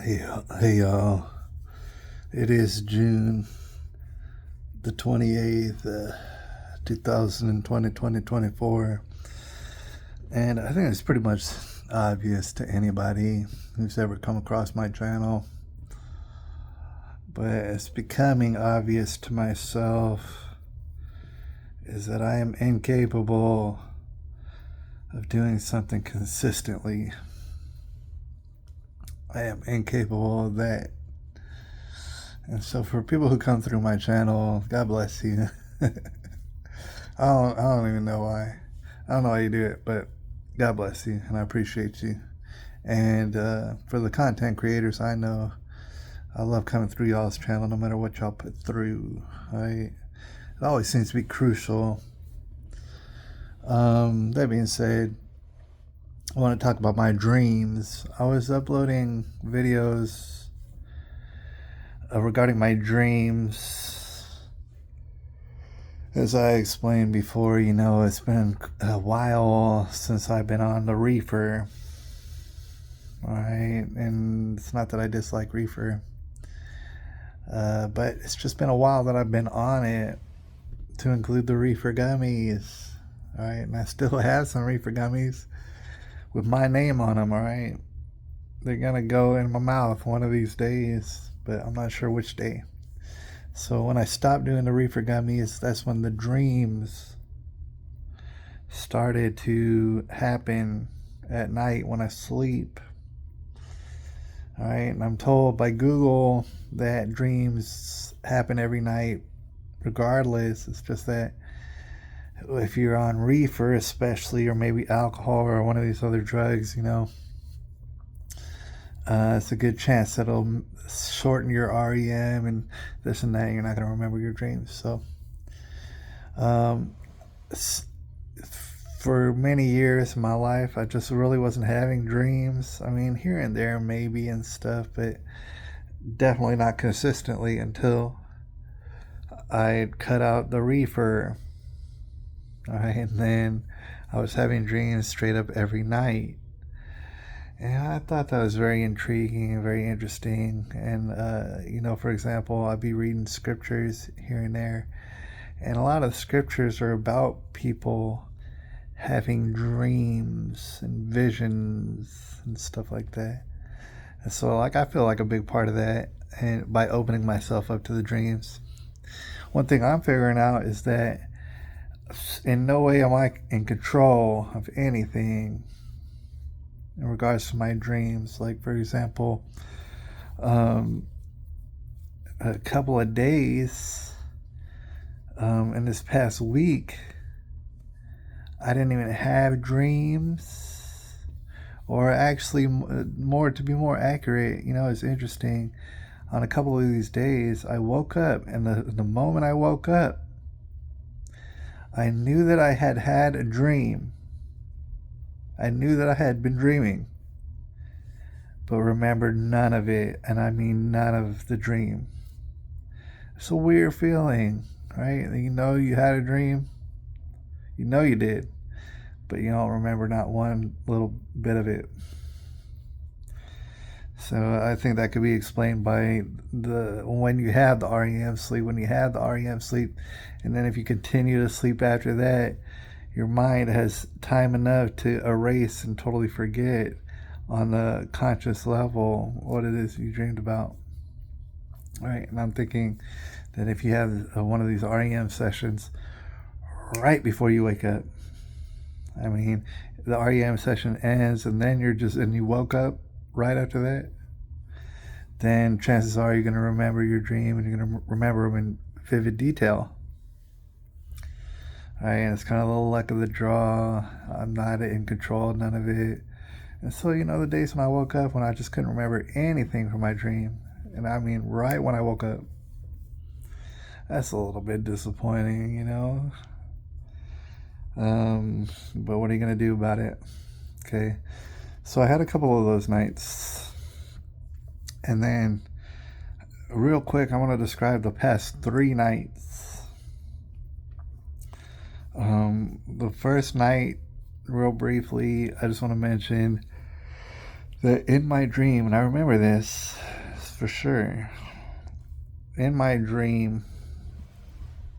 Hey, y'all. It is June the 28th, 2020, 2024. And I think it's pretty much obvious to anybody who's ever come across my channel. But it's becoming obvious to myself is that I am incapable of doing something consistently. I am incapable of that. And so for people who come through my channel, God bless you. I don't even know why. I don't know why you do it, but God bless you, and I appreciate you. And for the content creators, I know I love coming through y'all's channel no matter what y'all put through. Right? It always seems to be crucial. That being said, I want to talk about my dreams. I was uploading videos regarding my dreams. As I explained before, it's been a while since I've been on the reefer. Alright, and it's not that I dislike reefer, but it's just been a while that I've been on it, to include the reefer gummies. Alright, and I still have some reefer gummies with my name on them. Alright, they're gonna go in my mouth one of these days, but I'm not sure which day. So when I stopped doing the reefer gummies, that's when the dreams started to happen at night when I sleep. Alright, and I'm told by Google that dreams happen every night regardless. It's just that if you're on reefer especially, or maybe alcohol or one of these other drugs, it's a good chance that it'll shorten your REM and this and that. You're not going to remember your dreams. So for many years in my life, I just really wasn't having dreams. I mean, here and there maybe and stuff, but definitely not consistently until I cut out the reefer. All right, and then I was having dreams straight up every night. And I thought that was very intriguing and very interesting. And, for example, I'd be reading scriptures here and there. And a lot of the scriptures are about people having dreams and visions and stuff like that. And so, I feel like a big part of that, and by opening myself up to the dreams. One thing I'm figuring out is that in no way am I in control of anything in regards to my dreams. Like, for example, a couple of days in this past week, I didn't even have dreams. Or actually, to be more accurate, it's interesting. On a couple of these days, I woke up, and the moment I woke up, I knew that I had had a dream. I knew that I had been dreaming, but remembered none of it, and I mean none of the dream. It's a weird feeling, right? You had a dream. You did, but you don't remember not one little bit of it. So I think that could be explained by when you have the REM sleep, and then if you continue to sleep after that, your mind has time enough to erase and totally forget on the conscious level what it is you dreamed about. All right, and I'm thinking that if you have one of these REM sessions right before you wake up, I mean, the REM session ends and then you woke up right after that, then chances are you're going to remember your dream, and you're going to remember them in vivid detail. All right, and it's kind of a little luck of the draw. I'm not in control of none of it. And so, the days when I woke up when I just couldn't remember anything from my dream, and I mean right when I woke up, that's a little bit disappointing, but what are you going to do about it? Okay, so I had a couple of those nights. And then, real quick, I want to describe the past 3 nights. The first night, real briefly, I just want to mention that in my dream, and I remember this for sure, in my dream,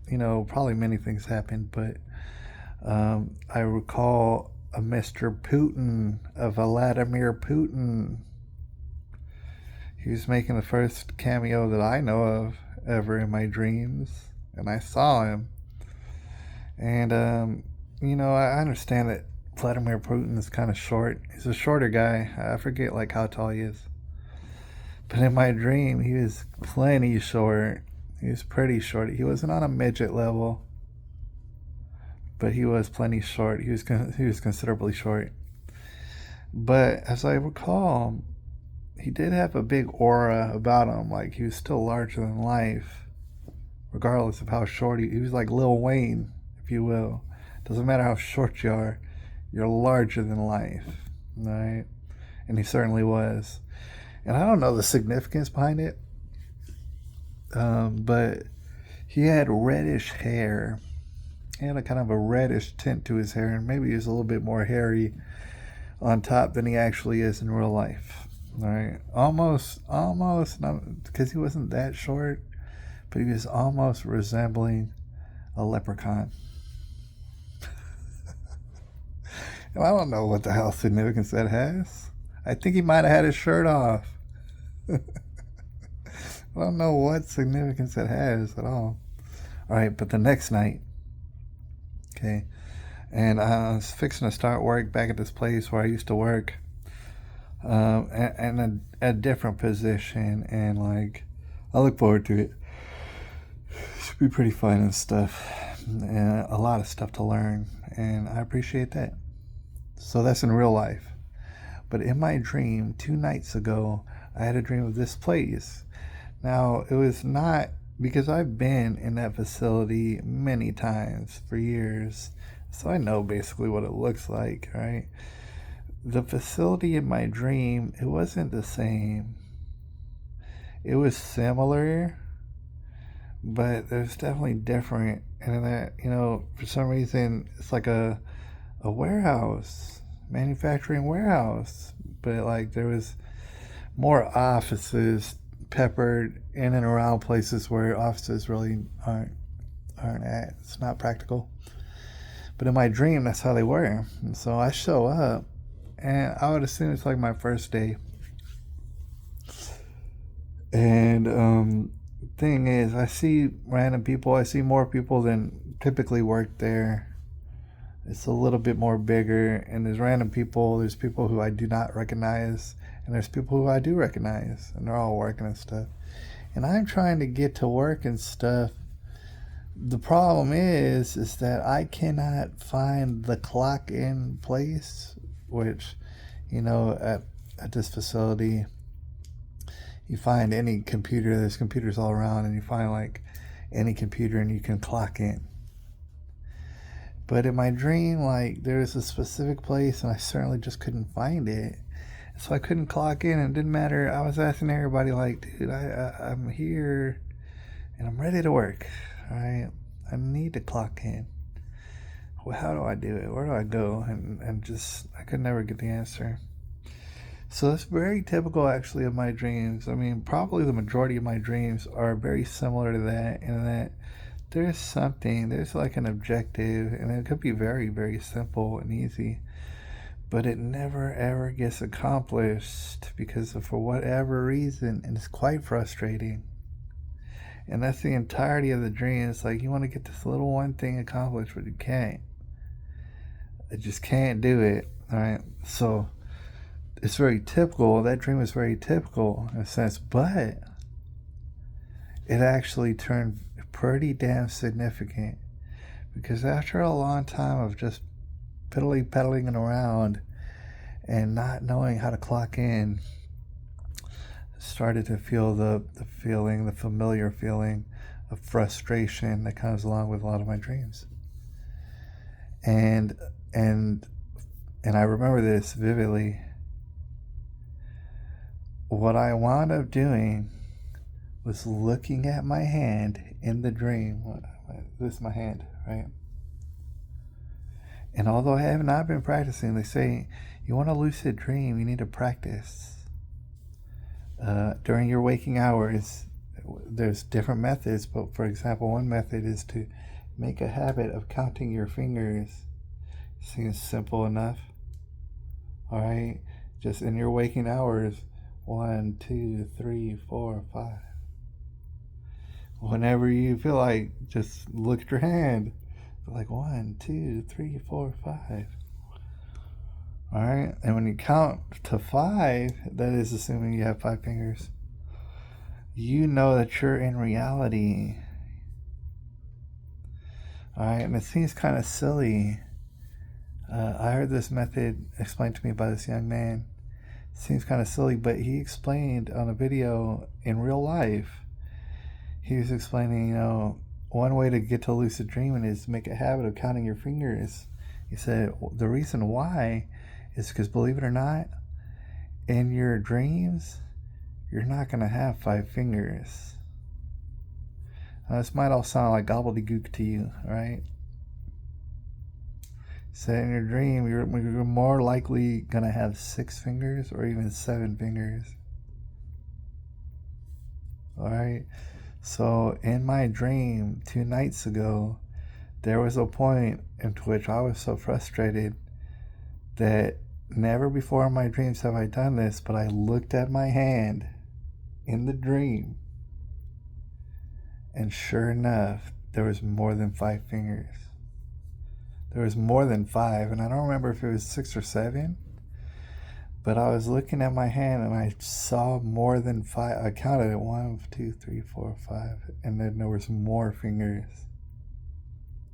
probably many things happened, but I recall a Mr. Putin, a Vladimir Putin. He was making the first cameo that I know of ever in my dreams, and I saw him. And, I understand that Vladimir Putin is kind of short. He's a shorter guy. I forget, like, how tall he is. But in my dream, he was plenty short. He was pretty short. He wasn't on a midget level, but he was plenty short. He was considerably short. But as I recall, he did have a big aura about him. Like, he was still larger than life, regardless of how short he was. Like Lil Wayne, if you will. Doesn't matter how short you are, you're larger than life, right? And he certainly was. And I don't know the significance behind it, but he had reddish hair. He had a kind of a reddish tint to his hair, and maybe he was a little bit more hairy on top than he actually is in real life. All right, almost, because he wasn't that short, but he was almost resembling a leprechaun. And I don't know what the hell significance that has. I think he might have had his shirt off. I don't know what significance that has at all. All right, but the next night, okay, and I was fixing to start work back at this place where I used to work, and a different position, and like, I look forward to it. Should be pretty fun and stuff, and a lot of stuff to learn, and I appreciate that. So that's in real life. But in my dream, 2 nights ago, I had a dream of this place. Now, it was not, because I've been in that facility many times for years, so I know basically what it looks like, right? The facility in my dream, it wasn't the same. It was similar, but there's definitely different. And in that, for some reason, it's like a warehouse, manufacturing warehouse, but like there was more offices peppered in and around places where offices really aren't at. It's not practical. But in my dream, that's how they were. And so I show up, and I would assume it's like my first day. And thing is, I see random people. I see more people than typically work there. It's a little bit more bigger, and there's random people. There's people who I do not recognize, and there's people who I do recognize, and they're all working and stuff. And I'm trying to get to work and stuff. The problem is that I cannot find the clock in place, which, at this facility, you find any computer. There's computers all around, and you find like any computer, and you can clock in. But in my dream, like, there was a specific place, and I certainly just couldn't find it. So I couldn't clock in, and it didn't matter. I was asking everybody, like, dude, I'm here, and I'm ready to work, all right? I need to clock in. Well, how do I do it? Where do I go? And just, I could never get the answer. So that's very typical, actually, of my dreams. I mean, probably the majority of my dreams are very similar to that, in that there's like an objective, and it could be very, very simple and easy, but it never ever gets accomplished because for whatever reason, and it's quite frustrating. And that's the entirety of the dream. It's like you want to get this little one thing accomplished, but you can't. It just can't do it. All right. So it's very typical. That dream is very typical in a sense, but it actually turned pretty damn significant, because after a long time of just pedaling around and not knowing how to clock in, started to feel the familiar feeling of frustration that comes along with a lot of my dreams. And I remember this vividly. What I wound up doing was looking at my hand in the dream. This is my hand, right? And although I have not been practicing, they say you want a lucid dream, you need to practice. During your waking hours, there's different methods, but for example, one method is to make a habit of counting your fingers. Seems simple enough. All right, just in your waking hours, 1, 2, 3, 4, 5. Whenever you feel like, just look at your hand. Like 1, 2, 3, 4, 5. All right, and when you count to 5, that is assuming you have 5 fingers, you know that you're in reality. All right, and it seems kind of silly. I heard this method explained to me by this young man. It seems kind of silly, but he explained on a video in real life. He was explaining, one way to get to lucid dreaming is make a habit of counting your fingers. He said the reason why is because, believe it or not, in your dreams, you're not going to have 5 fingers. Now, this might all sound like gobbledygook to you, right? So in your dream, you're more likely going to have 6 fingers or even 7 fingers. All right? So in my dream 2 nights ago, there was a point in which I was so frustrated that never before in my dreams have I done this, but I looked at my hand in the dream, and sure enough, there was more than 5 fingers. There was more than 5, and I don't remember if it was 6 or 7, but I was looking at my hand and I saw more than 5. I counted it 1, 2, 3, 4, 5, and then there was more fingers.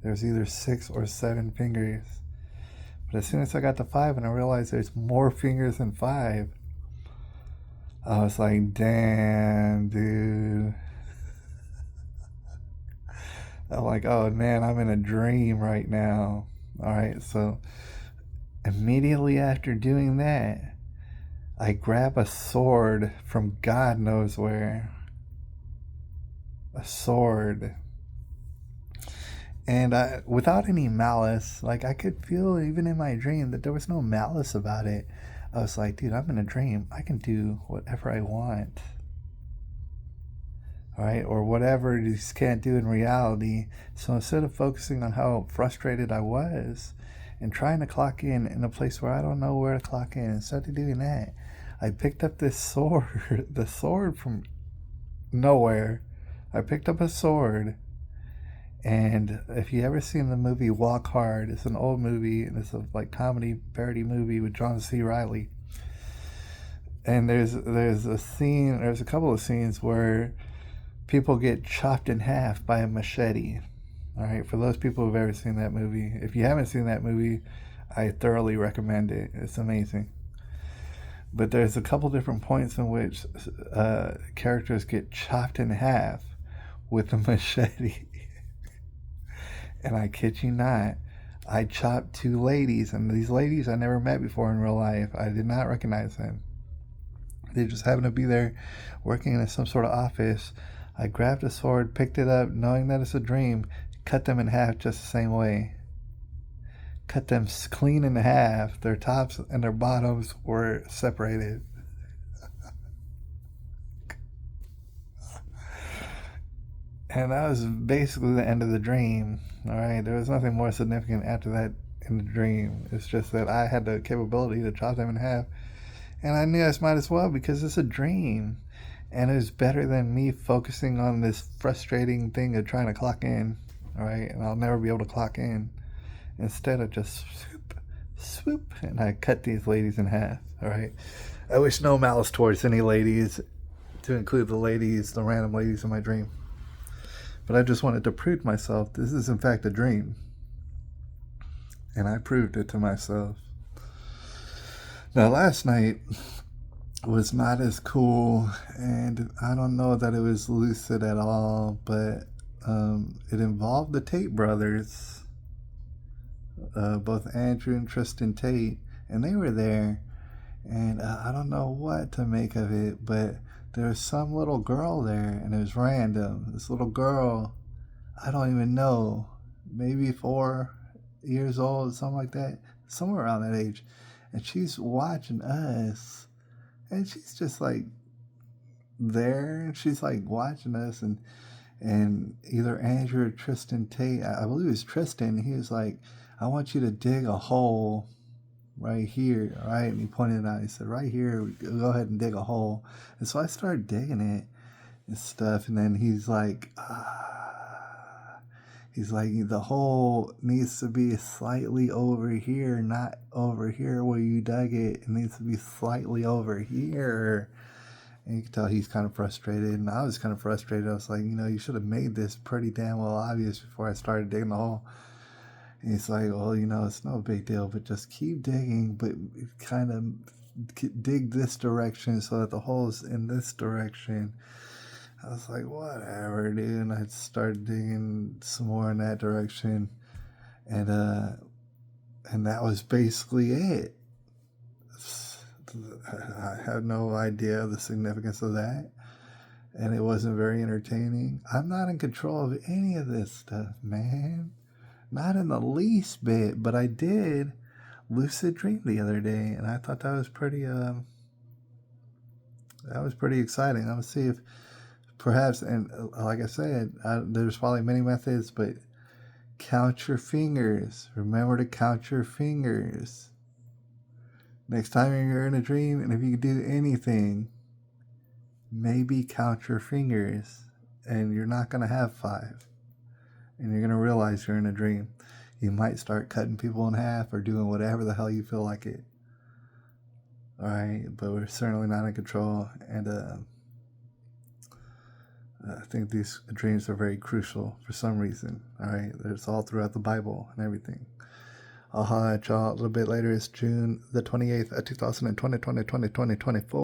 There's either 6 or 7 fingers. But as soon as I got to 5 and I realized there's more fingers than 5, I was like, damn, dude. I'm like, oh man, I'm in a dream right now. All right, so immediately after doing that, I grab a sword from God knows where. A sword. And without any malice, like I could feel even in my dream that there was no malice about it. I was like, dude, I'm in a dream. I can do whatever I want. All right, or whatever you just can't do in reality. So instead of focusing on how frustrated I was and trying to clock in a place where I don't know where to clock in, instead of doing that, I picked up this sword, the sword from nowhere. I picked up a sword, and if you ever seen the movie Walk Hard, it's an old movie, and it's a like comedy parody movie with John C. Reilly. And there's a couple of scenes where people get chopped in half by a machete. All right, for those people who've ever seen that movie, if you haven't seen that movie, I thoroughly recommend it. It's amazing. But there's a couple different points in which characters get chopped in half with a machete. And I kid you not, I chopped 2 ladies, and these ladies I never met before in real life. I did not recognize them. They just happened to be there working in some sort of office. I grabbed a sword, picked it up, knowing that it's a dream, cut them in half just the same way. Cut them clean in half. Their tops and their bottoms were separated. And that was basically the end of the dream. All right, there was nothing more significant after that in the dream. It's just that I had the capability to chop them in half. And I knew I might as well because it's a dream. And it was better than me focusing on this frustrating thing of trying to clock in. All right, and I'll never be able to clock in. Instead of just swoop, and I cut these ladies in half. All right, I wish no malice towards any ladies, to include the random ladies in my dream. But I just wanted to prove to myself this is in fact a dream. And I proved it to myself. Now last night was not as cool, and I don't know that it was lucid at all, but it involved the Tate brothers, both Andrew and Tristan Tate, and they were there, and I don't know what to make of it, but there was some little girl there, and it was random. This little girl, I don't even know, maybe 4, years old, something like that, somewhere around that age. And she's watching us, and she's just like there, and she's like watching us, and either Andrew or Tristan Tate, I believe it was Tristan, he was like, I want you to dig a hole right here, right? And he pointed it out. He said, right here, go ahead and dig a hole. And so I started digging it and stuff. And then he's like, the hole needs to be slightly over here, not over here where you dug it. It needs to be slightly over here. And you can tell he's kind of frustrated, and I was kind of frustrated. I was like, you should have made this pretty damn well obvious before I started digging the hole. And he's like, well, it's no big deal, but just keep digging, but kind of dig this direction so that the hole's in this direction. I was like, whatever, dude. And I started digging some more in that direction, and that was basically it. I had no idea the significance of that, and it wasn't very entertaining. I'm not in control of any of this stuff, man. Not in the least bit, but I did lucid dream the other day, and I thought that was pretty exciting. I would see if perhaps, and like I said, there's probably many methods, but count your fingers. Remember to count your fingers. Next time you're in a dream, and if you can do anything, maybe count your fingers, and you're not going to have 5. And you're going to realize you're in a dream. You might start cutting people in half or doing whatever the hell you feel like it. All right, but we're certainly not in control. And I think these dreams are very crucial for some reason. All right, it's all throughout the Bible and everything. I'll holler at y'all a little bit later. It's June the 28th, 2020, 2024.